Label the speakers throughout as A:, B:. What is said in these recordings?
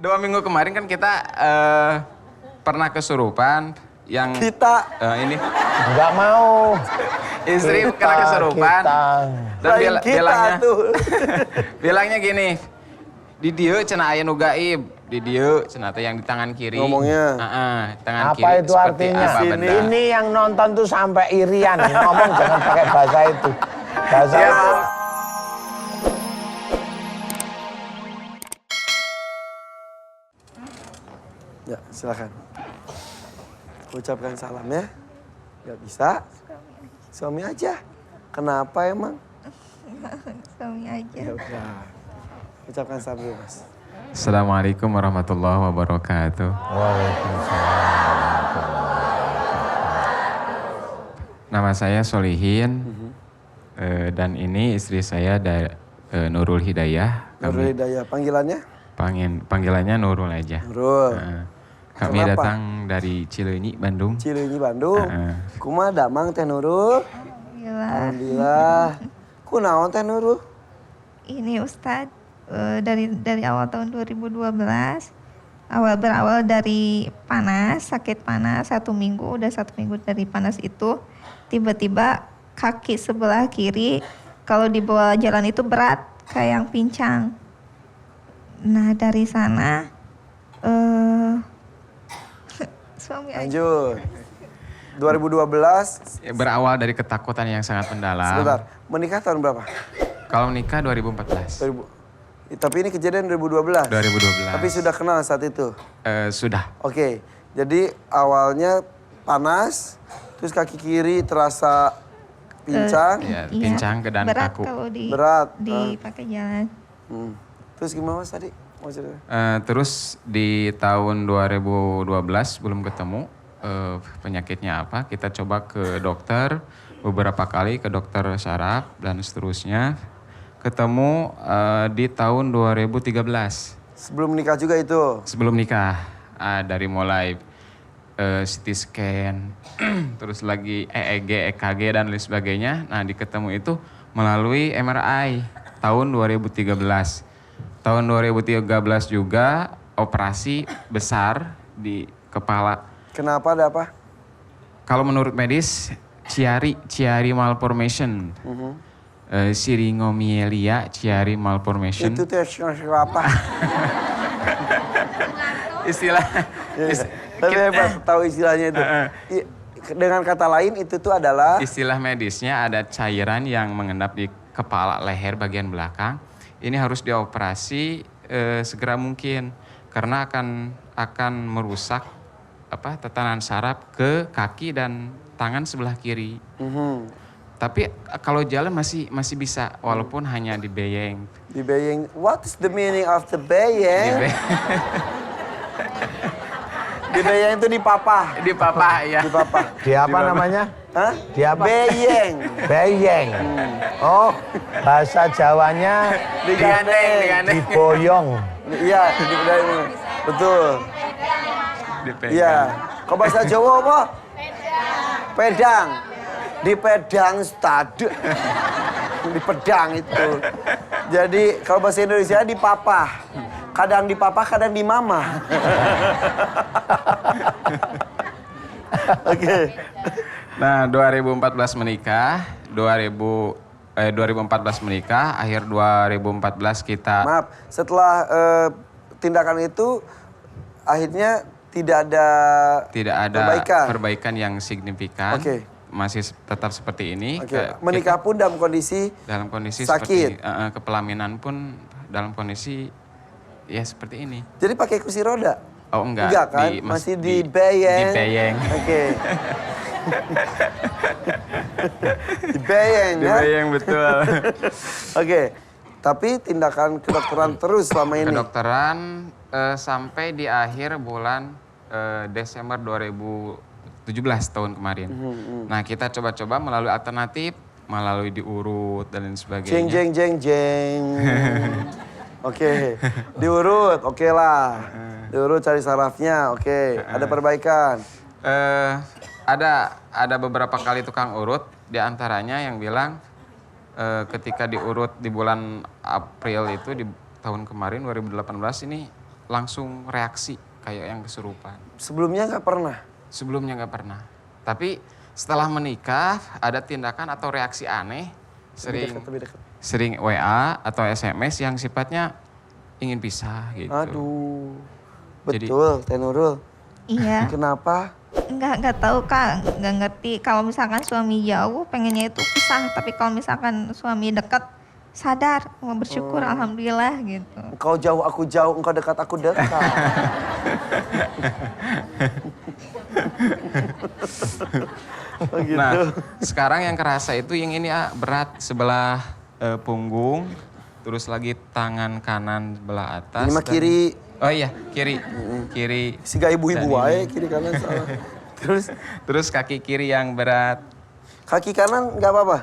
A: 2 minggu kemarin kan kita pernah kesurupan yang
B: Kita
A: ini
C: Enggak mau.
A: istri kena kesurupan dan
B: lain kita
A: bilangnya
B: tuh.
A: bilangnya gini, di dieu cenah aya nu gaib, di dieu cenah teh yang di tangan kiri.
B: Ngomongnya.
A: Tangan
C: Apa
A: kiri
C: itu
A: seperti
C: artinya?
A: apa benda.
C: Ini yang nonton tuh sampai irian. Ngomong jangan pakai bahasa itu. Bahasa
A: Ya,
C: itu.
B: Ya, silakan. Ucapkan salam ya. Gak bisa? Suami aja. Kenapa emang?
D: Suami aja.
B: Ya udah. Ucapkan salam dulu, Mas.
A: Assalamualaikum warahmatullahi wabarakatuh.
C: Waalaikumsalam.
A: Nama saya Solihin dan ini istri saya Nurul Hidayah.
B: Nurul Hidayah. Panggilannya?
A: Panggilannya Nurul aja.
B: Nurul.
A: Kami
B: Kenapa?
A: datang dari Cileunyi, Bandung.
B: Cileunyi, Bandung. Kumaha damang teh Nurul?
D: Alhamdulillah.
B: Alhamdulillah. Kunaon teh Nurul?
D: Ini Ustadz dari awal tahun 2012 berawal dari panas, sakit panas 1 minggu, udah 1 minggu dari panas itu tiba-tiba kaki sebelah kiri kalau dibawa jalan itu berat kayak yang pincang. Nah dari sana suami aja.
B: Lanjut. 2012.
A: Berawal dari ketakutan yang sangat mendalam.
B: Sebentar. Menikah tahun berapa?
A: Kalau nikah 2014.
B: 2000. Tapi ini kejadian 2012.
A: 2012.
B: Tapi sudah kenal saat itu.
A: Sudah.
B: Oke. Jadi awalnya panas, terus kaki kiri terasa pincang.
A: Ya,
D: Iya,
A: pincang ke dan
D: berat
A: kaku.
D: kalau
B: Berat.
D: dipakai jalan.
B: Terus gimana Mas tadi? Maksudnya?
A: Terus di tahun 2012 belum ketemu penyakitnya apa. Kita coba ke dokter beberapa kali, ke dokter syaraf dan seterusnya. Ketemu di tahun 2013.
B: Sebelum nikah juga itu?
A: Sebelum nikah. Dari mulai CT scan, terus lagi EEG, EKG dan lain sebagainya. Nah diketemu itu melalui MRI tahun 2013. Tahun 2013 juga operasi besar di kepala.
B: Kenapa, ada apa?
A: Kalau menurut medis, Chiari malformation. Syringomyelia Chiari malformation.
B: Itu tuh apa?
A: Istilah.
B: Tapi hebat tahu istilahnya itu. Dengan kata lain itu tuh adalah
A: Istilah medisnya ada cairan yang mengendap di kepala leher bagian belakang. Ini harus dioperasi segera mungkin karena akan merusak tatanan saraf ke kaki dan tangan sebelah kiri. Tapi kalau jalan masih bisa walaupun hanya di beyeng.
B: di bayang. What is the meaning of the bayang? Di bayang itu di papa.
A: Di papa ya.
B: Di papa.
C: Di apa namanya?
B: Hah?
C: Di apa?
B: Bayang.
C: Beyeng. Oh, bahasa Jawanya
A: Digandeng.
C: diboyong.
B: Iya, betul.
A: Dipegang.
B: Iya. Kau bahasa Jawa apa? Pedang. Di pedang stade. Di pedang itu. Jadi kalau bahasa Indonesia di papa. Kadang di papa, kadang di mama. Oke.
A: Nah, 2014 menikah, 2014 menikah, akhir 2014 kita
B: Maaf, setelah tindakan itu akhirnya tidak ada
A: perbaikan yang signifikan.
B: Oke.
A: Masih tetap seperti ini.
B: Oke. Menikah pun dalam kondisi
A: seperti
B: sakit.
A: kepelaminan pun dalam kondisi ya seperti ini.
B: Jadi pakai kursi roda?
A: Oh enggak.
B: Enggak kan? Masih di bayang.
A: Di bayang.
B: Oke. Di bayang
A: Di
B: ya?
A: bayang betul.
B: Oke. Tapi tindakan kedokteran terus selama ini?
A: Kedokteran sampai di akhir bulan Desember 2017 tahun kemarin. Nah kita coba-coba melalui alternatif, melalui diurut dan lain sebagainya.
B: Jeng. Oke, diurut, oke lah. Diurut cari sarafnya, oke. Ada perbaikan.
A: Ada beberapa kali tukang urut, di antaranya yang bilang ketika diurut di bulan April itu di tahun kemarin 2018 ini langsung reaksi kayak yang kesurupan.
B: Sebelumnya nggak pernah.
A: Sebelumnya nggak pernah. Tapi setelah menikah ada tindakan atau reaksi aneh,
B: Lebih dekat.
A: sering WA atau SMS yang sifatnya ingin pisah gitu.
B: Aduh.
A: Jadi-
B: Betul, Teh Nurul.
D: Iya.
B: Kenapa?
D: Nggak tahu Kak, nggak ngerti. Kalau misalkan suami jauh pengennya itu pisah, tapi kalau misalkan suami dekat sadar, mau bersyukur alhamdulillah gitu.
B: Engkau jauh, aku jauh. Engkau dekat, aku dekat. Oh gitu.
A: Nah, sekarang yang kerasa itu yang ini berat sebelah punggung, terus lagi tangan kanan sebelah atas.
B: Ini mah
A: dan-
B: kiri.
A: Oh iya, kiri. Kiri.
B: Siga ibu-ibu
A: Dan
B: wae,
A: ini.
B: kiri kanan salah.
A: Terus kaki kiri yang berat.
B: Kaki kanan nggak apa-apa?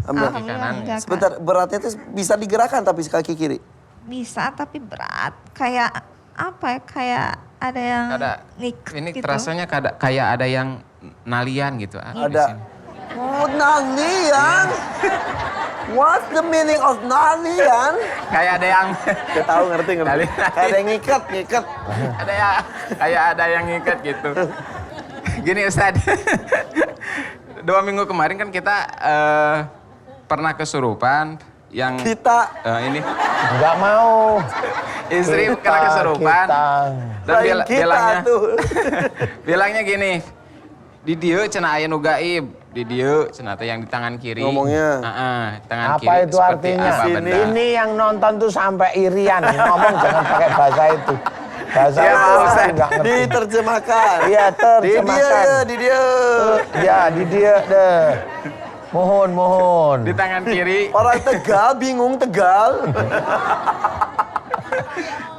D: Alhamdulillah
A: kanan.
D: enggak, Kak.
B: Sebentar, beratnya itu bisa digerakkan tapi kaki kiri.
D: Bisa tapi berat. Kayak apa ya? Kayak ada yang ngikat
A: Ini
D: gitu.
A: terasanya kayak ada yang nalian gitu. Di
B: Ada.
A: sini.
B: Oh, nalian. What's the meaning of nalian?
A: Kayak ada yang
B: Gak tahu, ngerti.
A: Nalian.
B: Kayak ada yang ngikat.
A: ada ya kayak ada yang ngikat gitu. Gini Ustad, 2 minggu kemarin kan kita pernah kesurupan yang
B: Kita
A: ini
C: Nggak mau.
A: istri kena kesurupan dan
B: lain kita
A: bilangnya
B: tuh.
A: bilangnya gini, di dieu cenah aya nu gaib, di dieu cenah teh yang di tangan kiri.
B: Ngomongnya.
A: Tangan
C: Apa
A: kiri
C: itu
A: seperti
C: artinya?
A: apa benda.
C: Ini yang nonton tuh sampai irian. Ngomong jangan pakai bahasa itu. Bahasa
A: Iya,
C: itu
A: Pak Ustaz.
C: aku nggak ngerti.
B: Diterjemahkan.
C: Iya, terjemahkan.
B: Di dia.
C: Ya, di dia deh. Mohon.
A: Di tangan kiri.
B: Orang Tegal bingung Tegal.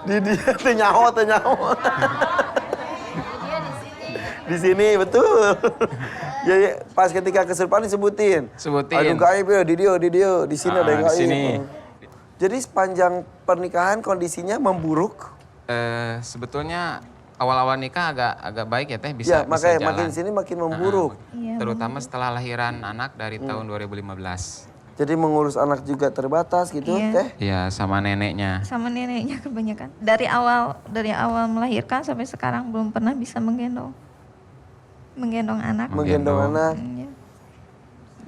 B: Di dia tenyaho. Di sini betul. Jadi pas ketika kesurupan disebutin.
A: Sebutin.
B: Aduh gaib ya, di dia, di sini ada yang
A: di
B: gaib.
A: sini.
B: Jadi sepanjang pernikahan kondisinya memburuk.
A: Sebetulnya awal-awal nikah agak baik ya teh,
B: Ya,
A: bisa
B: makanya
A: jalan.
B: makin sini makin memburuk.
D: Iya,
A: Terutama setelah lahiran anak dari tahun 2015.
B: Jadi mengurus anak juga terbatas gitu,
D: Iya.
B: Teh.
A: Iya, sama neneknya.
D: Sama neneknya kebanyakan. Dari awal melahirkan sampai sekarang belum pernah bisa menggendong anak.
B: Menggendong anak.
D: Iya.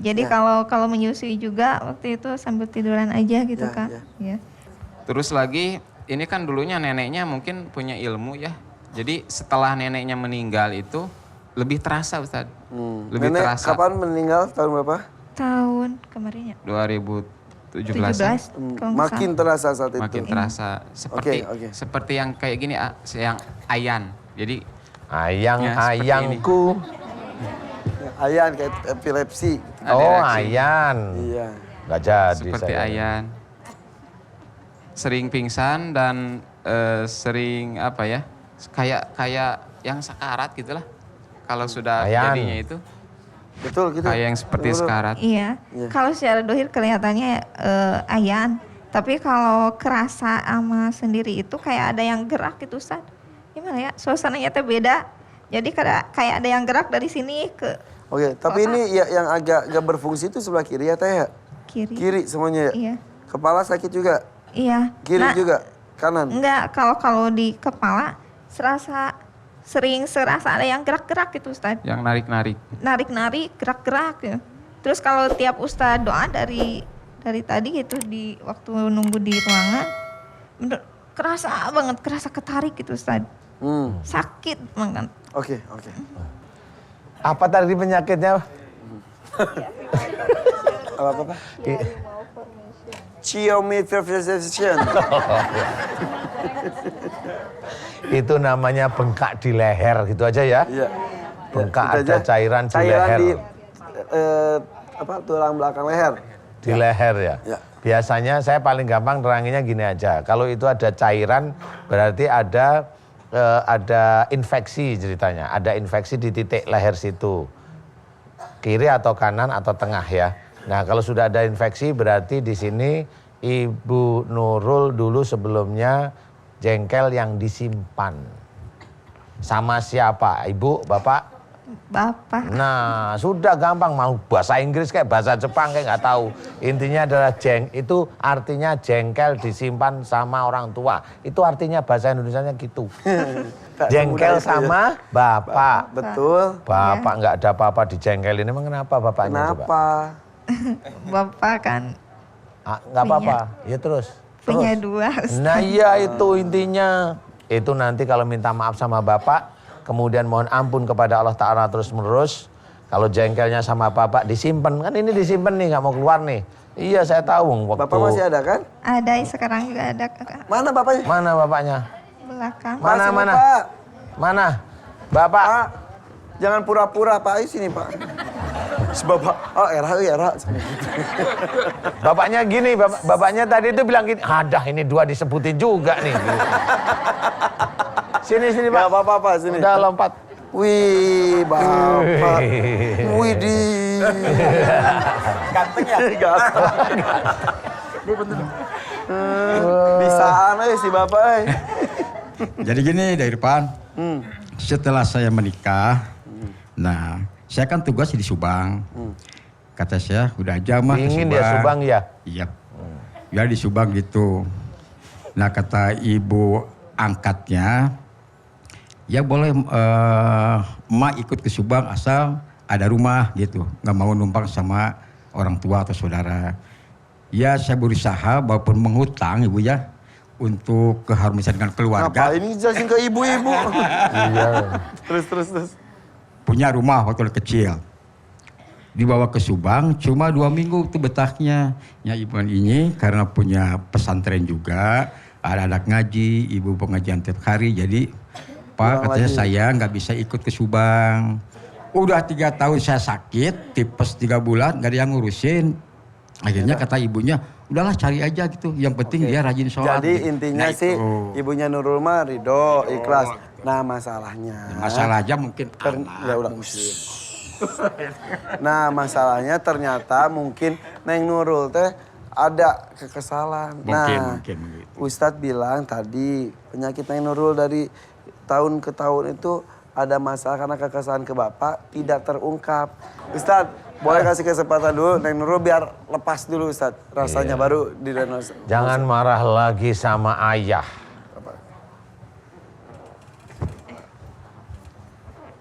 D: Jadi kalau menyusui juga waktu itu sambil tiduran aja gitu
B: Ya,
D: Kak.
B: ya.
D: Iya.
A: Terus lagi, ini kan dulunya neneknya mungkin punya ilmu ya. Jadi setelah neneknya meninggal itu lebih terasa Ustaz. Lebih
B: Nenek
A: terasa.
B: kapan meninggal? Tahun berapa?
D: Tahun kemarin ya.
A: 2017.
D: kalau nggak
B: Makin terasa saat itu.
A: Makin terasa seperti
B: Oke.
A: seperti yang kayak gini, yang ayan. Jadi
C: Ayang-ayangku.
B: Ayan kayak epilepsi.
A: ada
C: Oh,
A: reaksi.
C: ayan.
B: Iya.
C: Nggak jadi
A: Seperti
C: saya.
A: ayan. Sering pingsan dan sering apa ya? Kayak yang sekarat gitulah. Kalau sudah
C: Ayan.
A: jadinya itu
B: Betul gitu.
A: kayak yang seperti
B: Betul.
A: sekarat.
D: Iya. Kalau secara dohir kelihatannya ayan, tapi kalau kerasa ama sendiri itu kayak ada yang gerak gitu Ustaz. Gimana ya? Suasananya teh beda. Jadi kayak ada yang gerak dari sini ke
B: Oke, tapi ini ya, yang agak gak berfungsi itu sebelah kiri ya, Teh ya?
D: kiri.
B: Kiri semuanya ya?
D: Iya.
B: Kepala sakit juga?
D: Iya.
B: Kiri
D: Nah,
B: juga? Kanan?
D: enggak, kalau di kepala sering serasa ada yang gerak-gerak gitu Ustaz.
A: Yang narik-narik.
D: Narik-narik, gerak-gerak ya. Terus kalau tiap Ustaz doa dari tadi gitu di waktu nunggu di ruangan, kerasa ketarik gitu Ustaz. Sakit banget.
B: Oke.
C: Apa tadi penyakitnya?
B: Apa? Chiomification.
C: Itu namanya bengkak di leher gitu aja ya.
B: Iya.
C: Bengkak
B: Itu
C: ada
B: aja.
C: cairan di leher.
B: di tulang belakang leher.
C: Di leher ya.
B: Ya.
C: Biasanya saya paling gampang teranginnya gini aja. Kalau itu ada cairan berarti ada infeksi ceritanya. Ada infeksi di titik leher situ. Kiri atau kanan atau tengah ya. Nah, kalau sudah ada infeksi berarti di sini Ibu Nurul dulu sebelumnya jengkel yang disimpan. Sama siapa? Ibu, Bapak?
D: Bapak.
C: Nah, sudah gampang, mau bahasa Inggris kayak bahasa Jepang kayak nggak tahu. Intinya adalah itu artinya jengkel disimpan sama orang tua. Itu artinya bahasa Indonesianya gitu. Jengkel sama bapak.
B: Betul.
C: Bapak nggak ada apa-apa dijengkelin. Emang kenapa bapaknya coba?
B: Kenapa?
D: Bapak kan
C: Nggak apa-apa. Ya terus.
D: punya 2 Ustaz.
C: Nah iya itu intinya. Itu nanti kalau minta maaf sama bapak, kemudian mohon ampun kepada Allah Ta'ala terus menerus. Kalau jengkelnya sama bapak disimpan, kan ini disimpan nih nggak mau keluar nih. Iya saya tahu waktu.
B: Bapak masih ada kan?
D: Ada, sekarang juga ada Kak.
B: Mana bapaknya?
C: Mana bapaknya?
D: Belakang.
C: Mana
B: Masih,
C: mana?
B: Pak.
C: Mana? Bapak.
B: Pak, jangan pura-pura Pak, ayo sini Pak. Bapak, oh era.
C: Bapaknya gini, bapaknya tadi itu bilang gini, ada ini 2 disebutin juga nih. Sini Pak.
B: Gak apa-apa Pak, sini.
C: Udah lompat.
B: Wih, Bapak. Wih di. Ganteng ya? Ganteng. Bisaan aja si Bapak.
E: Jadi gini dari depan, setelah saya menikah, nah saya kan tugas di Subang. Kata saya udah aja mah ke
C: Ingin
E: Subang.
C: dia Subang ya?
E: Iya, ya di Subang gitu. Nah kata ibu angkatnya, ya boleh emak ikut ke Subang asal ada rumah gitu. Nggak mau numpang sama orang tua atau saudara. Ya saya berusaha walaupun menghutang ibu ya. Untuk keharmonisan dengan keluarga.
B: Apa ini jelasin ke ibu-ibu?
C: Iya.
B: Terus.
E: Punya rumah waktu kecil. Dibawa ke Subang cuma 2 minggu tuh betahnya. Ya ibu ini karena punya pesantren juga. Ada anak ngaji, ibu pengajian tiap hari. Jadi Pak katanya saya nggak bisa ikut ke Subang. Udah 3 tahun saya sakit, tipes 3 bulan, nggak ada yang ngurusin. Akhirnya kata ibunya, udahlah cari aja gitu. Yang penting dia rajin sholat.
B: Jadi
E: gitu.
B: intinya
E: Nah,
B: sih
E: itu.
B: ibunya Nurul mah ridho, ikhlas. Nah masalahnya.
E: Masalah aja mungkin
B: Ya udah. Nah masalahnya ternyata mungkin Neng Nurul teh ada kekesalan.
E: Mungkin.
B: Ustadz bilang tadi penyakit Neng Nurul dari tahun ke tahun itu ada masalah karena kekesalan ke bapak tidak terungkap. Ustadz boleh kasih kesempatan dulu Neng Nurul biar lepas dulu Ustadz. Rasanya baru didiagnosa.
C: Jangan marah lagi sama ayah.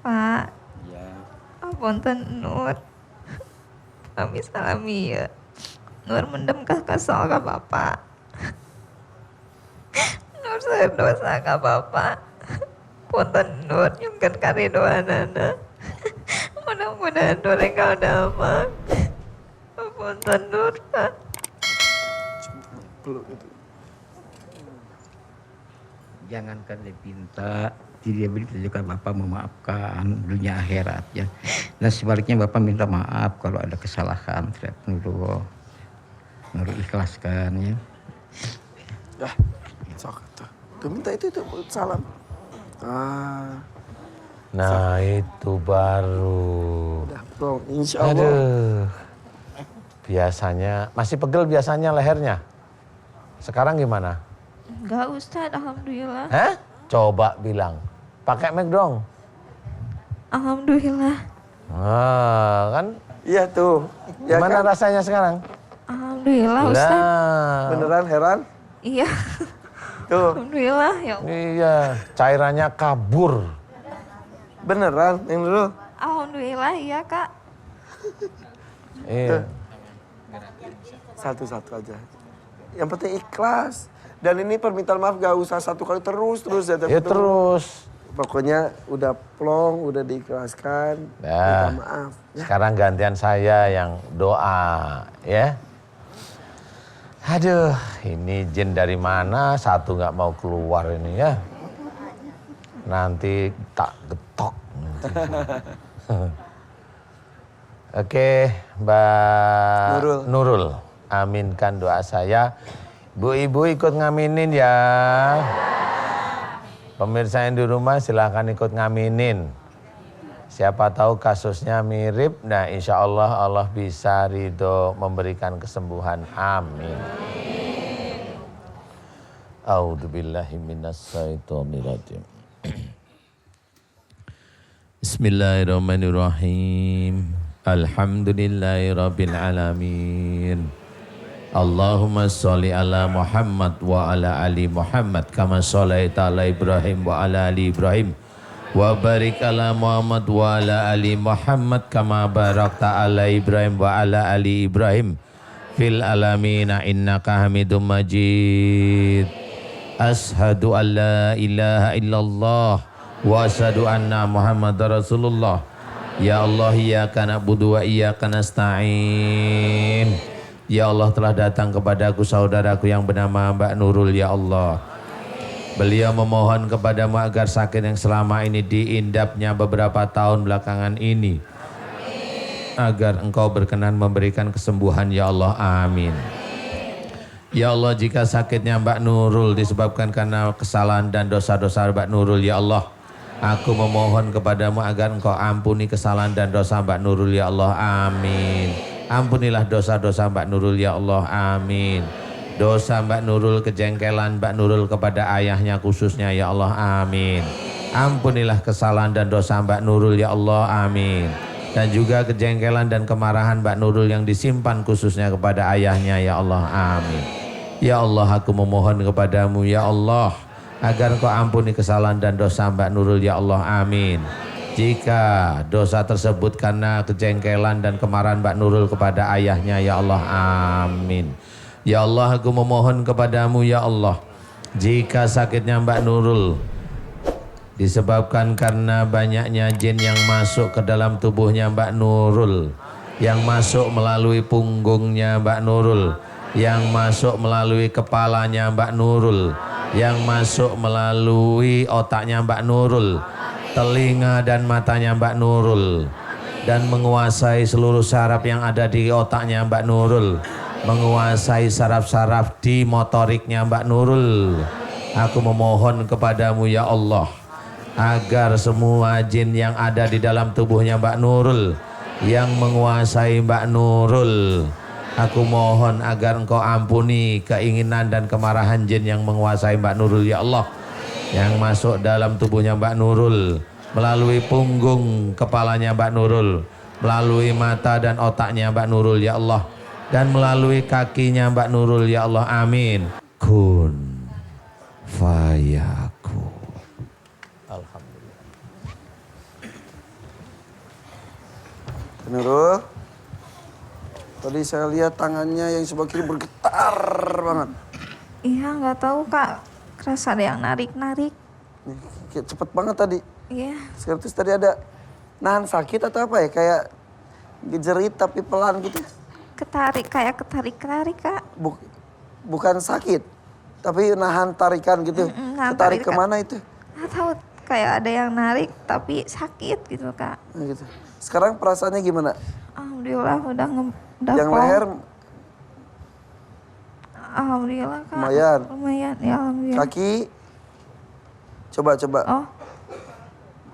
D: Pak. Apunten Nur. Kami salami ya. Nur mendem kesal ke Bapak. Nur dosa ke Bapak. Punten Nur nyungkan karidoanana. Mudah-mudahan Nur engkau damai. Punten Nur Pak.
E: Jangankan dipinta, dia minta juga Bapak memaafkan dunia akhirat ya. Dan sebaliknya Bapak minta maaf kalau ada kesalahan terhadap Nurul ikhlaskan ya.
B: Dah, sok tuh. Tuh minta itu salam.
C: Nah itu baru.
B: Dah, bro, insya Allah.
C: Aduh. Biasanya, masih pegel biasanya lehernya. Sekarang gimana?
D: Enggak Ustadz, alhamdulillah.
C: Hah? Coba bilang. Pakai mic dong.
D: Alhamdulillah.
C: Kan?
B: Iya tuh. Ya
C: Gimana
B: kan?
C: rasanya sekarang?
D: Alhamdulillah Ustadz.
C: Lah.
B: Beneran heran?
D: Iya.
B: Tuh,
D: Alhamdulillah ya Allah.
C: Iya, cairannya kabur.
B: beneran Neng Nurul.
D: Alhamdulillah iya Kak.
C: Iya.
B: Satu-satu aja. Yang penting ikhlas. Dan ini permintaan maaf gak usah 1 kali terus ya.
C: Ya terus.
B: Pokoknya udah plong, udah diikhlaskan.
C: Nah,
B: Minta maaf.
C: sekarang gantian saya yang doa, ya. Aduh, ini jin dari mana? Satu nggak mau keluar ini ya. Nanti tak getok. Oke, Mbak Nurul, aminkan doa saya. Bu-ibu ikut ngaminin ya. Pemirsa yang di rumah silahkan ikut ngaminin. Siapa tahu kasusnya mirip, nah insya Allah Allah bisa ridho memberikan kesembuhan. Amin. A'udzubillahi minasyaitonirrajim. Bismillahirrahmanirrahim. Alhamdulillahirabbil alamin. Allahumma sholli ala Muhammad wa ala ali Muhammad kama sholaita ala Ibrahim wa ala ali Ibrahim. Wa barik ala Muhammad wa ala ali Muhammad kama barakta ala Ibrahim wa ala ali Ibrahim fil alamina innaka Hamidum Majid. Ashhadu an la ilaha illallah wa asyhadu anna Muhammadar Rasulullah. Ya Allah, iyyaka na'budu wa iyyaka nasta'in. Ya Allah, telah datang kepadaku saudaraku yang bernama Mbak Nurul, ya Allah. Beliau memohon kepadamu agar sakit yang selama ini diindapnya beberapa tahun belakangan ini, agar engkau berkenan memberikan kesembuhan, ya Allah, amin. Ya Allah, jika sakitnya Mbak Nurul disebabkan karena kesalahan dan dosa-dosa Mbak Nurul, ya Allah, aku memohon kepadamu agar engkau ampuni kesalahan dan dosa Mbak Nurul, ya Allah, amin. Ampunilah dosa-dosa Mbak Nurul, ya Allah, amin. Dosa Mbak Nurul, kejengkelan Mbak Nurul kepada ayahnya khususnya, ya Allah, amin. Ampunilah kesalahan dan dosa Mbak Nurul, ya Allah, amin. Dan juga kejengkelan dan kemarahan Mbak Nurul yang disimpan khususnya kepada ayahnya, ya Allah, amin. Ya Allah, aku memohon kepadamu, ya Allah, agar engkau ampuni kesalahan dan dosa Mbak Nurul, ya Allah, amin. Jika dosa tersebut karena kejengkelan dan kemarahan Mbak Nurul kepada ayahnya, ya Allah, amin. Ya Allah, aku memohon kepadamu, ya Allah, jika sakitnya Mbak Nurul disebabkan karena banyaknya jin yang masuk ke dalam tubuhnya Mbak Nurul, yang masuk melalui punggungnya Mbak Nurul, yang masuk melalui kepalanya Mbak Nurul, yang masuk melalui otaknya Mbak Nurul, telinga dan matanya Mbak Nurul, dan menguasai seluruh saraf yang ada di otaknya Mbak Nurul, menguasai saraf-saraf di motoriknya Mbak Nurul. Aku memohon kepadamu, ya Allah, agar semua jin yang ada di dalam tubuhnya Mbak Nurul, yang menguasai Mbak Nurul, aku mohon agar engkau ampuni keinginan dan kemarahan jin yang menguasai Mbak Nurul, ya Allah, yang masuk dalam tubuhnya Mbak Nurul, melalui punggung kepalanya Mbak Nurul, melalui mata dan otaknya Mbak Nurul, ya Allah, dan melalui kakinya Mbak Nurul, ya Allah, amin. Kun fayakun. Alhamdulillah.
B: Nurul, tadi saya lihat tangannya yang sebelah kiri bergetar banget.
D: Iya, nggak tahu Kak. Kerasa ada yang narik-narik.
B: Nih, kayak cepet banget tadi.
D: Iya.
B: Sekarang terus tadi ada nahan sakit atau apa ya? Kayak jerit tapi pelan gitu.
D: Kayak ketarik-tarik Kak.
B: Bukan sakit, tapi nahan tarikan gitu.
D: Nahan
B: Ketarik
D: tarikan.
B: kemana itu?
D: Nggak tahu, kayak ada yang narik tapi sakit gitu Kak.
B: Nah, gitu. Sekarang perasaannya gimana?
D: Alhamdulillah udah
B: Yang
D: plong.
B: leher
D: Alhamdulillah Kak.
B: lumayan.
D: Lumayan, ya alhamdulillah.
B: Kaki coba.
D: Oh,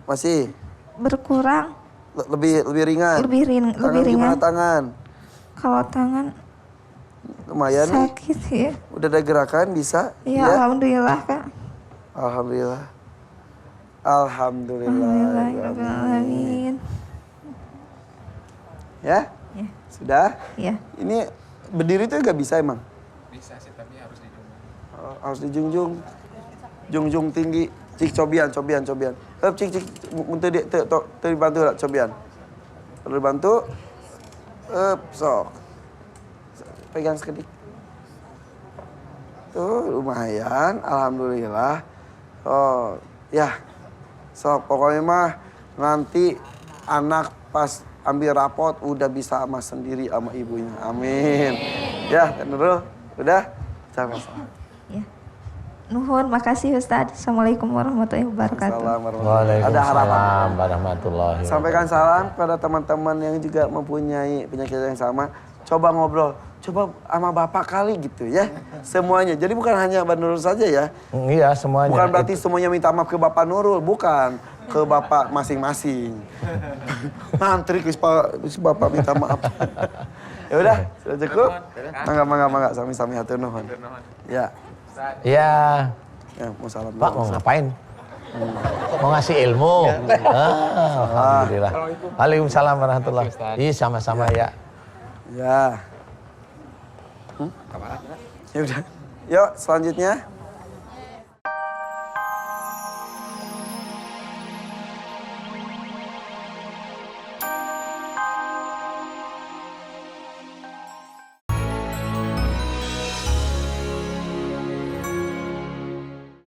B: Masih
D: berkurang.
B: lebih ringan.
D: Lebih
B: Tangan
D: ringan.
B: gimana tangan?
D: Kalau tangan
B: Lumayan nih.
D: sakit ya.
B: Udah ada gerakan bisa?
D: Ya, alhamdulillah Kak.
B: Alhamdulillah.
D: Alhamdulillah, rabbil alamin.
B: Ya?
D: Ya.
B: Sudah?
D: Ya.
B: Ini berdiri tuh gak bisa emang?
A: Bisa sih, tapi harus dijunjung.
B: Harus dijunjung. Jungjung tinggi. Cik cobian. Cik. Untuk dibantu lah cobian. Perlu dibantu. Sok. Pegang sekedik. Tuh lumayan. Alhamdulillah. Oh ya. Sok pokoknya mah nanti anak pas ambil rapot udah bisa sama sendiri sama ibunya. Amin. Ya, Nurul, udah? Sama-sama.
D: Ya. Nuhun, makasih Ustadz. Assalamualaikum warahmatullahi wabarakatuh.
B: Ada harapan.
C: Waalaikumsalam warahmatullahi
B: Sampaikan salam kepada teman-teman yang juga mempunyai penyakit yang sama. Coba ngobrol, coba sama bapak kali gitu ya. Semuanya. Jadi bukan hanya Mbak Nurul saja ya.
C: Iya, semuanya.
B: Bukan berarti semuanya minta maaf ke Bapak Nurul, bukan. Ke Bapak masing-masing. Mantri ke Bapak minta maaf. Ya udah, sudah cukup. Mangga. Sami-sami hatur nuhun. Ya.
C: Iya.
B: Ya, mau salam.
C: Pak mau ngapain? Mau ngasih ilmu. Alhamdulillah. Waalaikumsalam warahmatullahi wabarakatuh. Iya sama-sama ya.
B: Ya. Ya udah. Yuk selanjutnya.